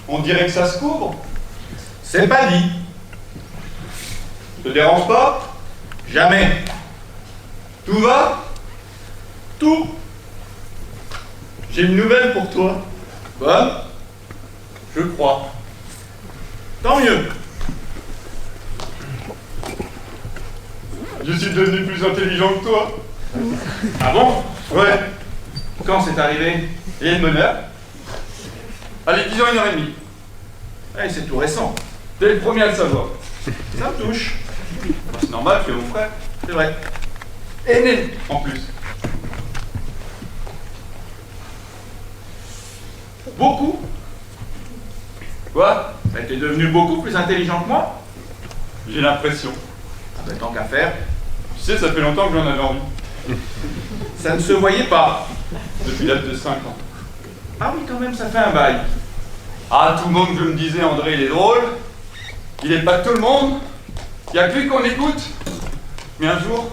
On dirait que ça se couvre. C'est pas dit. Te dérange pas? Jamais. Tout va? Tout. J'ai une nouvelle pour toi. Bonne? Je crois. Tant mieux. Je suis devenu plus intelligent que toi. Ah bon? Ouais. Quand c'est arrivé? Il y a une bonne heure. Allez, disons 1h30. Ouais, c'est tout récent. T'es le premier à le savoir. Ça me touche. C'est normal, tu es mon frère. C'est vrai. Aîné, en plus. Beaucoup. Quoi? T'es devenu beaucoup plus intelligent que moi? J'ai l'impression. Ah ben, tant qu'à faire. Tu sais, ça fait longtemps que j'en avais envie. Ça ne se voyait pas. Depuis l'âge de 5 ans. Ah oui, quand même, ça fait un bail. Ah, tout le monde, je me disais, André, il est drôle. Il n'est pas que tout le monde. Il n'y a que lui qu'on écoute. Mais un jour,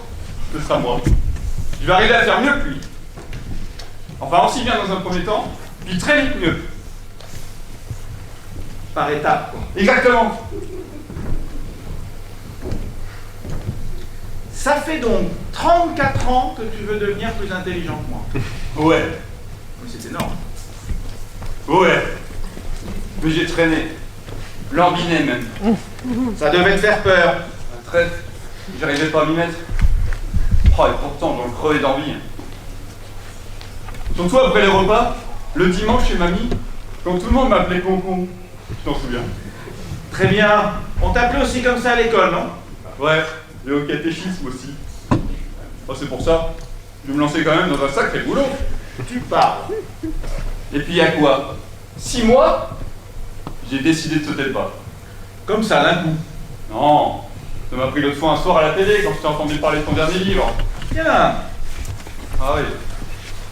ce sera moi. Je vais arriver à faire mieux que lui. Enfin, aussi bien dans un premier temps, puis très vite mieux. Par étapes, quoi. Exactement. Ça fait donc 34 ans que tu veux devenir plus intelligent que moi. Ouais. Mais c'est énorme. Ouais. Mais j'ai traîné. Lambiné même. Ça devait te faire peur. La traite, j'arrivais pas à m'y mettre. Oh, et pourtant, j'en crevais d'envie. Surtout après les repas, le dimanche chez mamie, quand tout le monde m'appelait Concon. Tu t'en souviens? Très bien. On t'appelait aussi comme ça à l'école, non? Ouais, et au catéchisme aussi. Oh, c'est pour ça. Je me lançais quand même dans un sacré boulot. Tu parles. Et puis il y a quoi? 6 mois? J'ai décidé de sauter le pas. Comme ça, d'un coup? Non. Ça m'a pris l'autre fois un soir à la télé quand je t'ai entendu parler de ton dernier livre. Bien. Ah oui.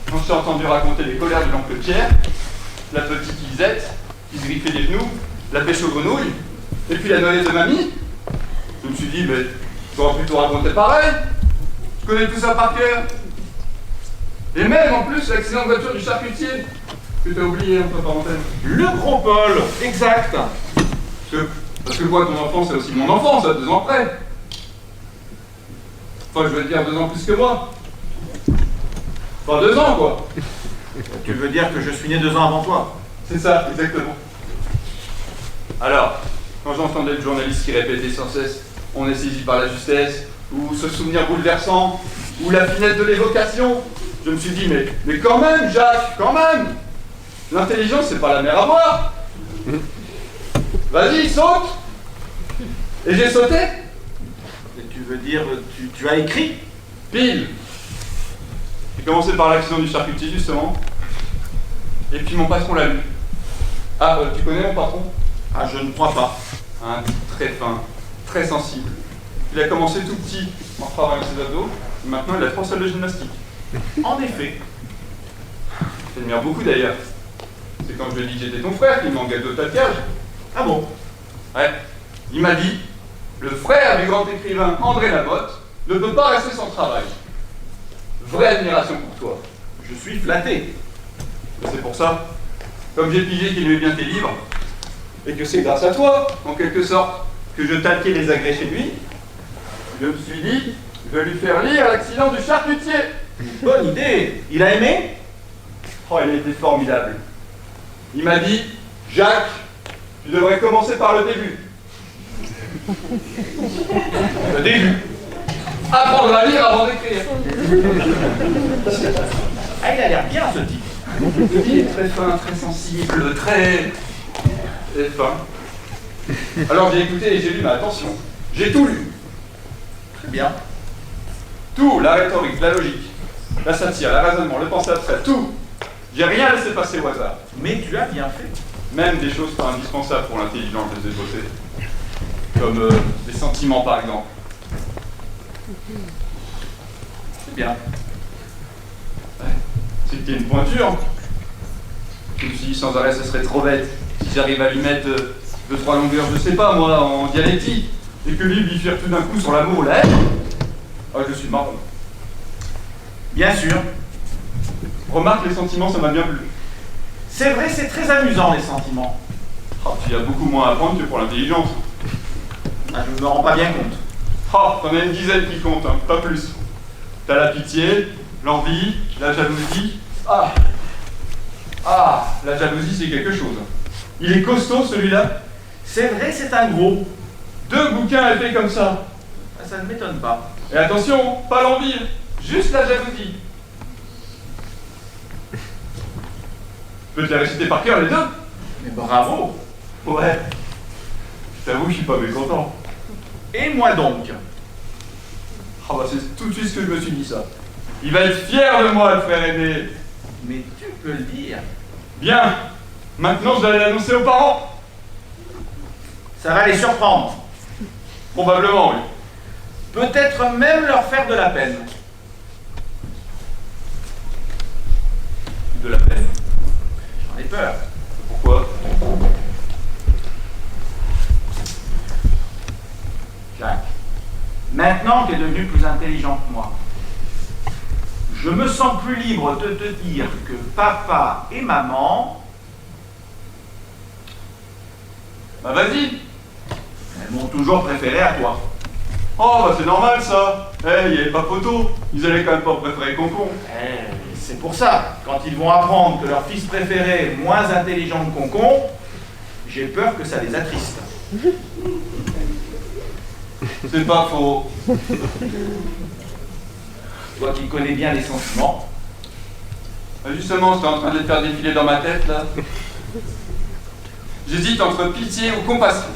Quand je t'ai entendu raconter les colères de l'oncle Pierre, la petite Lisette, qui se griffait les genoux, la pêche aux grenouilles, et puis la noyade de mamie, je me suis dit, mais tu aurais plutôt raconté pareil. Je connais tout ça par cœur. Et même, en plus, l'accident de voiture du charcutier, que t'as oublié, entre parenthèses. Le gros Paul, exact. Parce que moi, ton enfant, c'est aussi mon enfant, ça, 2 ans après. Enfin, je veux dire 2 ans plus que moi. Enfin, 2 ans, quoi. Tu veux dire que je suis né 2 ans avant toi? C'est ça, exactement. Alors, quand j'entendais le journaliste qui répétait sans cesse « On est saisi par la justesse », ou ce souvenir bouleversant, ou la finesse de l'évocation, je me suis dit « Mais quand même, Jacques, quand même! L'intelligence, c'est pas la mer à boire! Vas-y, saute !» Et j'ai sauté. Et tu veux dire, tu as écrit? Pile. J'ai commencé par l'accident du charcutier, justement. Et puis mon patron l'a lu. Ah, tu connais mon patron? Ah, je ne crois pas. Un type très fin, très sensible. Il a commencé tout petit en travaillant ses abdos, et maintenant il a 3 salles de gymnastique. En effet. J'admire beaucoup d'ailleurs. C'est quand je lui ai dit que j'étais ton frère qu'il m'engage de cage. Ah bon? Ouais. Il m'a dit, le frère du grand écrivain André Lamotte ne peut pas rester sans travail. Vraie admiration pour toi. Je suis flatté. Et c'est pour ça, comme j'ai pigé qu'il aimait bien tes livres, et que c'est grâce à toi, en quelque sorte, que je talquais les agrès chez lui, je me suis dit, je vais lui faire lire l'accident du charcutier. Bonne idée. Il a aimé? Oh, il a été formidable. Il m'a dit, Jacques, Tu devrais commencer par le début. Le début. Apprendre à lire avant d'écrire. Ah, il a l'air bien, ce type. Il est très fin, très sensible, très fin. Alors j'ai écouté et j'ai lu, mais attention, j'ai tout lu. Très bien. Tout, la rhétorique, la logique, la satire, le raisonnement, le pensée abstrait, tout. J'ai rien laissé passer au hasard. Mais tu as bien fait. Même des choses pas indispensables pour l'intelligence, je les ai bossées. Comme les sentiments, par exemple. C'est bien. Ouais. C'était une pointure. Je me suis dit sans arrêt, ce serait trop bête. Si j'arrive à lui mettre 2-3 longueurs, je sais pas moi, en dialectique, et que lui bifère tout d'un coup sur l'amour ou la haine, ah, je suis marron. Bien sûr. Remarque, les sentiments, ça m'a bien plu. C'est vrai, c'est très amusant, les sentiments. Ah, tu as beaucoup moins à apprendre que pour l'intelligence. Ah, je ne me rends pas bien compte. Ah, t'en as une dizaine qui comptent, hein, pas plus. T'as la pitié, l'envie, la jalousie. Ah, la jalousie, c'est quelque chose. Il est costaud, celui-là. C'est vrai, c'est un gros. 2 bouquins épais comme ça. Ah, ça ne m'étonne pas. Et attention, pas l'envie, juste la jalousie. Je peux te les réciter par cœur, les deux. Mais bravo. Ouais. Je t'avoue, je suis pas mécontent. Et moi donc? Ah bah c'est tout de suite ce que je me suis dit, ça. Il va être fier de moi, le frère aîné. Mais tu peux le dire. Bien. Maintenant, je vais aller l'annoncer aux parents. Ça va les surprendre. Probablement, oui. Peut-être même leur faire de la peine. De la peine. J'en ai peur. Pourquoi? Jacques, maintenant que tu es devenu plus intelligent que moi, je me sens plus libre de te dire que papa et maman, Bah vas-y. elles m'ont toujours préféré à toi. Oh bah c'est normal ça. Eh, il n'y avait pas photo. Ils allaient quand même pas préférer Concon. C'est pour ça, quand ils vont apprendre que leur fils préféré est moins intelligent que Concon, j'ai peur que ça les attriste. C'est pas faux. Toi qui connais bien les sentiments. Bah, justement, j'étais en train de les faire défiler dans ma tête là. J'hésite entre pitié ou compassion.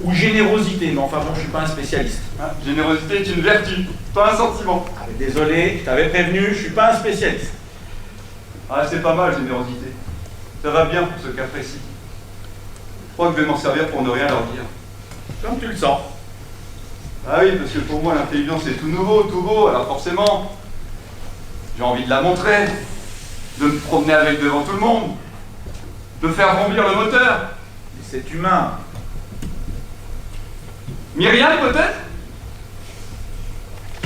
Ou générosité, mais enfin bon, je suis pas un spécialiste. Hein, générosité est une vertu, pas un sentiment. Ah, mais désolé, je t'avais prévenu, je suis pas un spécialiste. Ah, c'est pas mal, générosité. Ça va bien pour ce cas précis. Je crois que je vais m'en servir pour ne rien leur dire. Comme tu le sens. Ah oui, parce que pour moi, l'intelligence est tout nouveau, tout beau, alors forcément, j'ai envie de la montrer, de me promener avec devant tout le monde, de faire bondir le moteur. Mais c'est humain. Myriam, peut-être?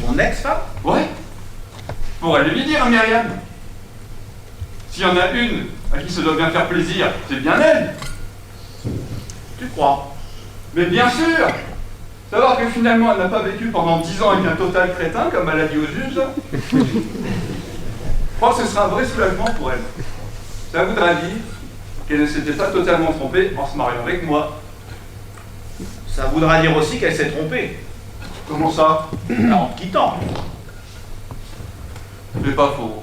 Mon ex-femme? Ouais. Je pourrais lui dire à Myriam. S'il y en a une à qui ça doit bien faire plaisir, c'est bien elle. Tu crois? Mais bien sûr. Savoir que finalement elle n'a pas vécu pendant 10 ans avec un total crétin, comme elle a dit au juge, je crois que ce sera un vrai soulagement pour elle. Ça voudra dire qu'elle ne s'était pas totalement trompée en se mariant avec moi. Ça voudra dire aussi qu'elle s'est trompée. Comment ça? En te quittant. C'est pas faux.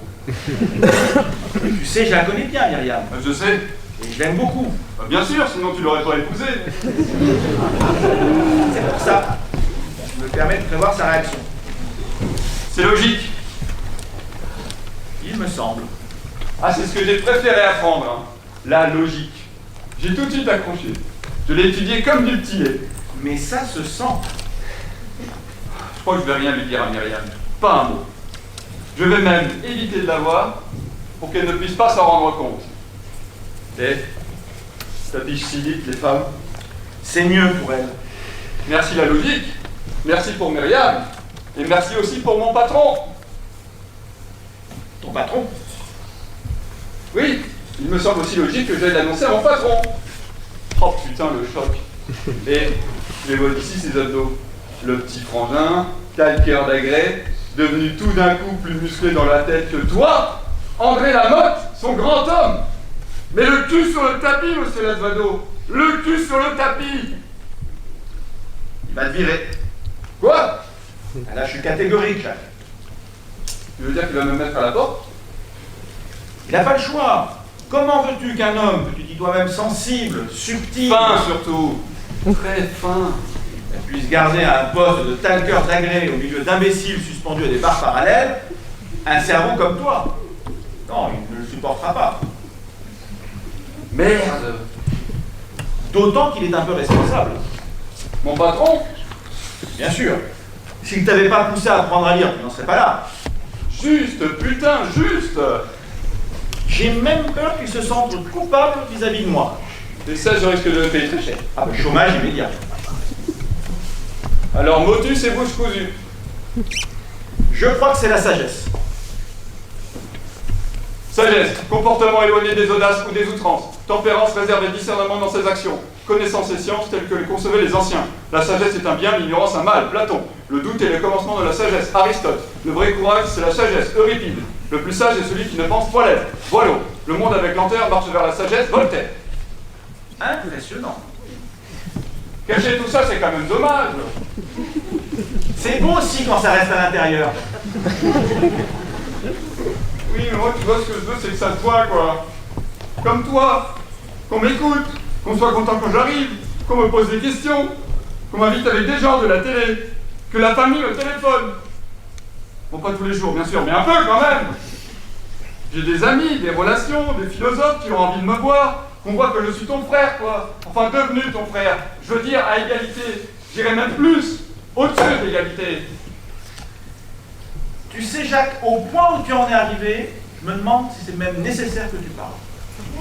Tu sais, je la connais bien, Myriam. Je sais. Et je l'aime beaucoup. Bah, bien sûr, sinon tu l'aurais pas épousée. C'est pour ça. Je me permets de prévoir sa réaction. C'est logique. Il me semble. Ah, c'est ce que j'ai préféré apprendre, hein. La logique. J'ai tout de suite accroché. Je l'ai étudié comme du petit lait. Mais ça se sent. Je crois que je vais rien lui dire à Myriam. Pas un mot. Je vais même éviter de la voir pour qu'elle ne puisse pas s'en rendre compte. Et ça piche si vite, les femmes. C'est mieux pour elle. Merci la logique. Merci pour Myriam. Et merci aussi pour mon patron. Ton patron? Oui, il me semble aussi logique que j'aille l'annoncer à mon patron. Oh putain, le choc. Et je les vois d'ici, ces abdos. Le petit frangin, calcaire d'agrès, devenu tout d'un coup plus musclé dans la tête que toi, André Lamotte, son grand homme. Mais le cul sur le tapis, monsieur Lasvado. Le cul sur le tapis. Il va te virer. Quoi? Ah, là, je suis catégorique, Jacques. Tu veux dire qu'il va me mettre à la porte? Il n'a pas le choix. Comment veux-tu qu'un homme que tu dis toi-même sensible, subtil, Fin surtout. Très fin. puisse garder un poste de talqueur d'agrès au milieu d'imbéciles suspendus à des barres parallèles, un cerveau comme toi? Non, il ne le supportera pas. Merde. D'autant qu'il est un peu responsable. Mon patron? Bien sûr. S'il t'avait pas poussé à apprendre à lire, tu n'en serais pas là. Juste, putain, juste. J'ai même peur qu'il se sente coupable vis-à-vis de moi. Et ça, je risque de le payer très cher. Ah ben, chômage immédiat. Alors, motus et bouche cousue. Je crois que c'est la sagesse. Sagesse, comportement éloigné des audaces ou des outrances. Tempérance, réserve et discernement dans ses actions. Connaissance et science telles que les concevaient les anciens. La sagesse est un bien, l'ignorance un mal. Platon. Le doute est le commencement de la sagesse. Aristote. Le vrai courage, c'est la sagesse. Euripide. Le plus sage est celui qui ne pense point l'être. Boileau. Le monde avec lenteur marche vers la sagesse. Voltaire. Impressionnant. Cacher tout ça, c'est quand même dommage. C'est beau aussi quand ça reste à l'intérieur. Oui, mais moi, tu vois, ce que je veux, c'est que ça se voit, quoi. Comme toi. Qu'on m'écoute. Qu'on soit content quand j'arrive. Qu'on me pose des questions. Qu'on m'invite avec des gens de la télé. Que la famille me téléphone. Bon, pas tous les jours, bien sûr, mais un peu quand même. J'ai des amis, des relations, des philosophes qui ont envie de me voir. Qu'on voit que je suis ton frère, quoi. Enfin, devenu ton frère. Je veux dire, à égalité. J'irais même plus. Au-dessus de l'égalité. Tu sais, Jacques, au point où tu en es arrivé, je me demande si c'est même nécessaire que tu parles.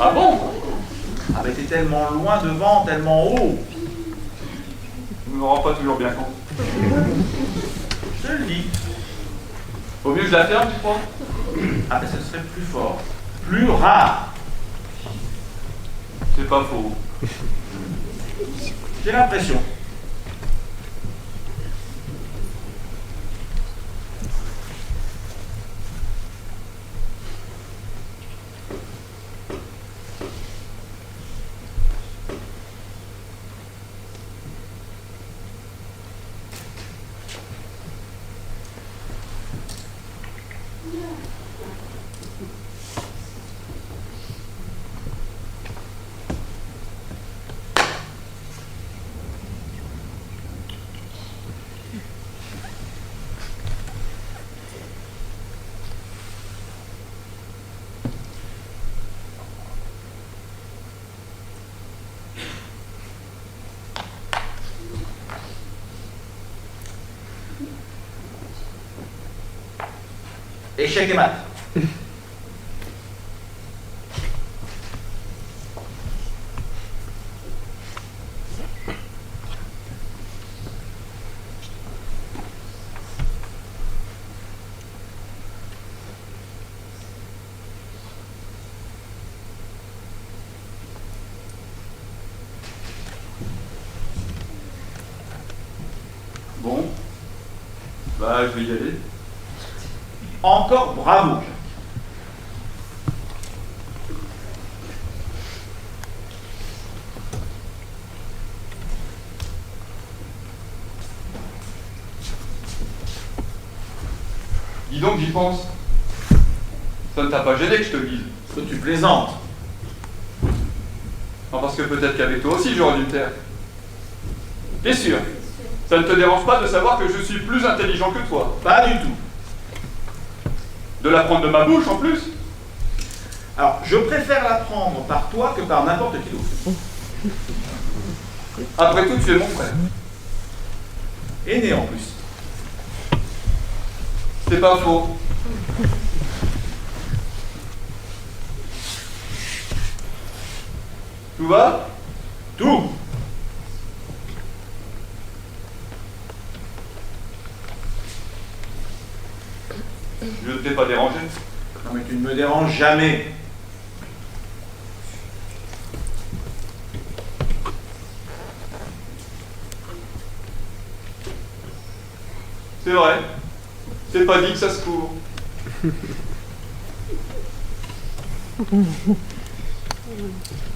Ah bon? Ah ben t'es tellement loin devant, tellement haut. Je ne me rends pas toujours bien compte. Je te le dis. Vaut mieux que je la ferme, tu crois? Ah ben ce serait plus fort. Plus rare. C'est pas faux. J'ai l'impression. Échec et mat. Bon. Bah, je vais y aller. Encore bravo. Dis donc, j'y pense. Ça ne t'a pas gêné que je te vise? Que tu plaisantes. Non, parce que peut-être qu'avec toi aussi j'aurais dû me taire. T'es sûr? Ça ne te dérange pas de savoir que je suis plus intelligent que toi? Pas du tout. De l'apprendre de ma bouche en plus? Alors, je préfère l'apprendre par toi que par n'importe qui d'autre. Après tout, tu es mon frère. Aîné en plus. C'est pas faux. Tout va? Tout. Je ne t'ai pas dérangé. Non mais tu ne me déranges jamais. C'est vrai. C'est pas dit que ça se court. Mm.